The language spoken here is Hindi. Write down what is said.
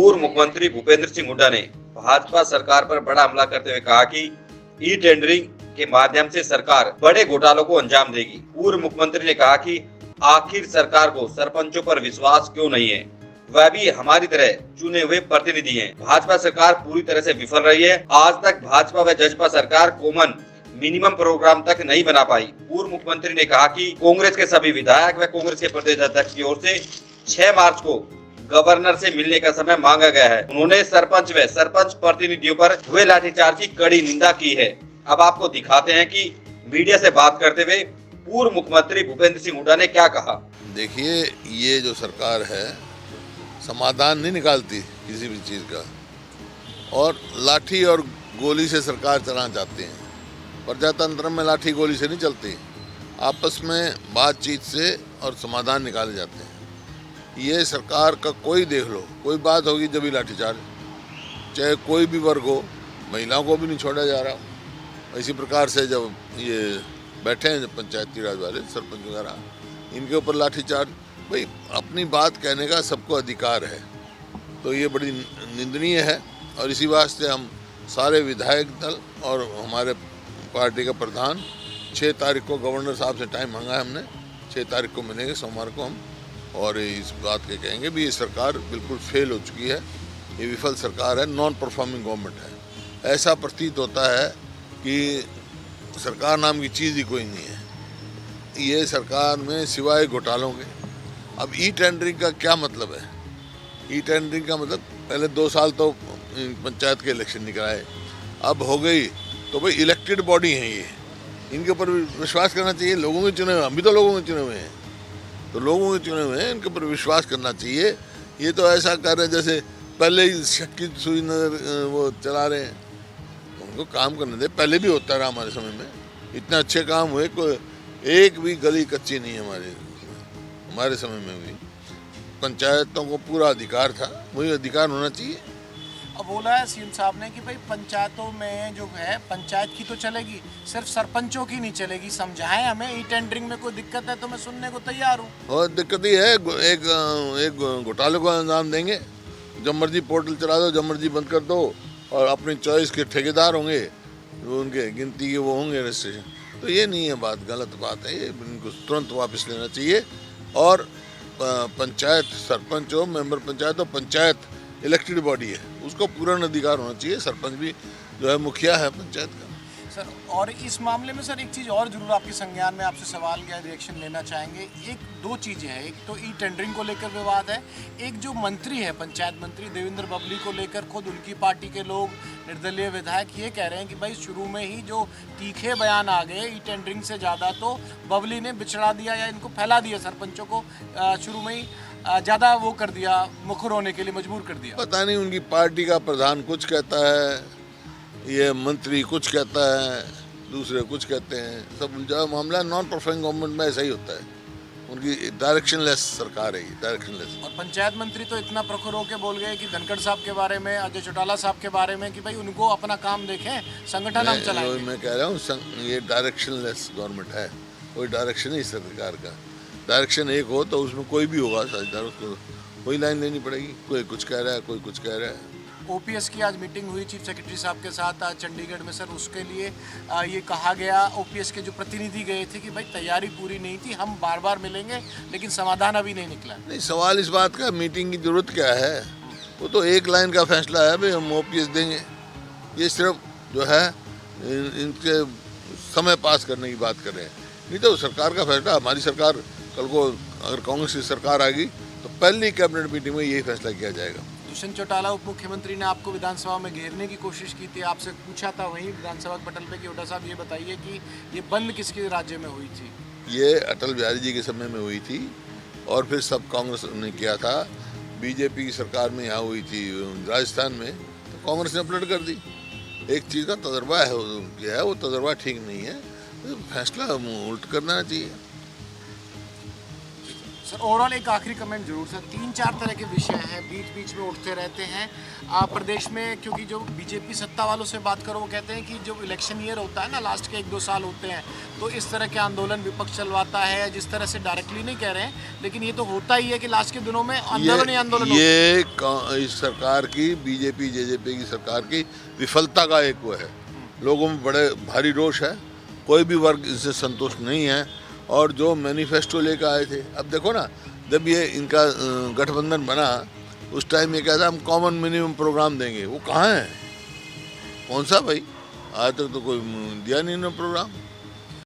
पूर्व मुख्यमंत्री भूपेंद्र सिंह हुड्डा ने भाजपा सरकार पर बड़ा हमला करते हुए कहा कि ई टेंडरिंग के माध्यम से सरकार बड़े घोटालों को अंजाम देगी। पूर्व मुख्यमंत्री ने कहा कि आखिर सरकार को सरपंचों पर विश्वास क्यों नहीं है, वह भी हमारी तरह चुने हुए प्रतिनिधि हैं। भाजपा सरकार पूरी तरह से विफल रही है। आज तक भाजपा व जसपा सरकार कॉमन मिनिमम प्रोग्राम तक नहीं बना पाई। पूर्व मुख्यमंत्री ने कहा कि कांग्रेस के सभी विधायक व कांग्रेस के प्रदेश अध्यक्ष की ओर से 6 मार्च को गवर्नर से मिलने का समय मांगा गया है। उन्होंने सरपंच व सरपंच प्रतिनिधियों पर हुए लाठीचार्ज की कड़ी निंदा की है। अब आपको दिखाते हैं कि मीडिया से बात करते हुए पूर्व मुख्यमंत्री भूपेंद्र सिंह हुड्डा ने क्या कहा। देखिए, ये जो सरकार है समाधान नहीं निकालती किसी भी चीज़ का, और लाठी और गोली से सरकार चलाना चाहते हैं। प्रजातंत्र में लाठी गोली से नहीं चलती, आपस में बातचीत से और समाधान निकाले जाते हैं। ये सरकार का कोई देख लो, कोई बात होगी जब भी लाठीचार्ज, चाहे कोई भी वर्ग हो, महिलाओं को भी नहीं छोड़ा जा रहा। इसी प्रकार से जब ये बैठे हैं पंचायती राज वाले सरपंच वगैरह, इनके ऊपर लाठीचार्ज। भाई, अपनी बात कहने का सबको अधिकार है, तो ये बड़ी निंदनीय है। और इसी वास्ते हम सारे विधायक दल और हमारे पार्टी का प्रधान 6 तारीख को गवर्नर साहब से टाइम मांगा है हमने, 6 तारीख को मिलेंगे सोमवार को हम, और इस बात के कहेंगे भी ये सरकार बिल्कुल फेल हो चुकी है, ये विफल सरकार है, नॉन परफॉर्मिंग गवर्नमेंट है। ऐसा प्रतीत होता है कि सरकार नाम की चीज़ ही कोई नहीं है ये सरकार में, सिवाय घोटालों के। अब ई टेंडरिंग का क्या मतलब है? ई टेंडरिंग का मतलब पहले 2 साल तो पंचायत के इलेक्शन निकलाए, अब हो गई तो भाई इलेक्टेड बॉडी हैं ये, इनके ऊपर विश्वास करना चाहिए। लोगों के चुने हुए, हम भी तो लोगों के चुने हुए हैं, तो लोगों के चुने हुए हैं, इनके ऊपर विश्वास करना चाहिए। ये तो ऐसा कर रहे हैं जैसे पहले ही शक की सुई नजर वो चला रहे हैं। उनको काम करने दे, पहले भी होता रहा हमारे समय में, इतने अच्छे काम हुए, कोई एक भी गली कच्ची नहीं है हमारे समय में भी। पंचायतों को पूरा अधिकार था, वही अधिकार होना चाहिए। अब बोला है सीएम साहब ने कि भाई पंचायतों में जो है, पंचायत की तो चलेगी, सिर्फ सरपंचों की नहीं चलेगी। समझाएं हमें, ई टेंडरिंग में कोई दिक्कत है तो मैं सुनने को तैयार हूँ। और दिक्कत ही है, एक घोटाले को अंजाम देंगे। जब मर्जी पोर्टल चला दो, जब मर्जी बंद कर दो, और अपनी चॉइस के ठेकेदार होंगे, वो उनके गिनती के वो होंगे रजिस्ट्रेशन। तो ये नहीं है बात, गलत बात है ये, इनको तुरंत वापस लेना चाहिए। और पंचायत सरपंच हो, मेंबर पंचायत हो, पंचायत इलेक्टेड बॉडी है, उसको पूर्ण अधिकार होना चाहिए। सरपंच भी जो है मुखिया है पंचायत का। सर, और इस मामले में सर एक चीज़ और जरूर आपके संज्ञान में आपसे सवाल या रिएक्शन लेना चाहेंगे। एक दो चीज़ें हैं, एक तो ई टेंडरिंग को लेकर विवाद है, एक जो मंत्री है पंचायत मंत्री देवेंद्र बबली को लेकर खुद उनकी पार्टी के लोग, निर्दलीय विधायक ये कह रहे हैं कि भाई शुरू में ही जो तीखे बयान आ गए, ई टेंडरिंग से ज़्यादा तो बबली ने बिछड़ा दिया या इनको फैला दिया, सरपंचों को शुरू में ही ज़्यादा वो कर दिया, मुखर होने के लिए मजबूर कर दिया। पता नहीं, उनकी पार्टी का प्रधान कुछ कहता है, ये मंत्री कुछ कहता है, दूसरे कुछ कहते हैं। सब उलझा मामला। नॉन परफॉर्मिंग गवर्नमेंट में ऐसा ही होता है, उनकी डायरेक्शनलेस सरकार है, डायरेक्शनलेस। और पंचायत मंत्री तो इतना प्रखर होकर बोल गए कि धनखड़ साहब के बारे में, अजय चौटाला साहब के बारे में, कि भाई उनको अपना काम देखें, संगठन हम चलाएंगे। मैं कह रहा हूँ ये डायरेक्शनलेस गवर्नमेंट है, कोई डायरेक्शन नहीं सरकार का। डायरेक्शन एक हो तो उसमें कोई भी होगा साझेदार, उसको कोई लाइन लेनी पड़ेगी। कोई कुछ कह रहा है, कोई कुछ कह रहा है। ओपीएस की आज मीटिंग हुई चीफ सेक्रेटरी साहब के साथ चंडीगढ़ में सर, उसके लिए ये कहा गया, ओपीएस के जो प्रतिनिधि गए थे कि भाई तैयारी पूरी नहीं थी, हम बार बार मिलेंगे, लेकिन समाधान अभी नहीं निकला। नहीं, सवाल इस बात का मीटिंग की जरूरत क्या है? वो तो एक लाइन का फैसला है, भाई हम ओपीएस देंगे। ये सिर्फ जो है इनके समय पास करने की बात कर रहे हैं, नहीं तो सरकार का फैसला। हमारी सरकार कल को अगर कांग्रेस की सरकार आएगी तो पहली कैबिनेट मीटिंग में यही फैसला किया जाएगा। दुष्यंत चौटाला उप मुख्यमंत्री ने आपको विधानसभा में घेरने की कोशिश की थी, आपसे पूछा था वहीं विधानसभा पटल पे कि हुड्डा साहब ये बताइए कि ये बंद किसके राज्य में हुई थी? ये अटल बिहारी जी के समय में हुई थी, और फिर सब कांग्रेस ने किया था। बीजेपी की सरकार में यहाँ हुई थी राजस्थान में, तो कांग्रेस ने पलट कर दी। एक चीज़ का तजर्बा है, क्या है वो तजर्बा ठीक नहीं है, तो फैसला उल्ट करना चाहिए। सर ओवरऑल एक आखिरी कमेंट जरूर सर, 3-4 तरह के विषय हैं बीच बीच में उठते रहते हैं प्रदेश में, क्योंकि जो बीजेपी सत्ता वालों से बात करो वो कहते हैं कि जो इलेक्शन ईयर होता है ना, लास्ट के 1-2 साल होते हैं, तो इस तरह के आंदोलन विपक्ष चलवाता है, जिस तरह से डायरेक्टली नहीं कह रहे हैं लेकिन ये तो होता ही है कि लास्ट के दिनों में आंदोलन ही आंदोलन होता है। ये इस सरकार की, बीजेपी जेजेपी की सरकार की विफलता का एक वो है। लोगों में बड़े भारी रोष है, कोई भी वर्ग इससे संतुष्ट नहीं है। और जो मैनिफेस्टो लेकर आए थे, अब देखो ना, जब ये इनका गठबंधन बना उस टाइम ये कहता हम कॉमन मिनिमम प्रोग्राम देंगे, वो कहाँ है, कौन सा भाई, आज तक तो कोई दिया नहीं ना प्रोग्राम।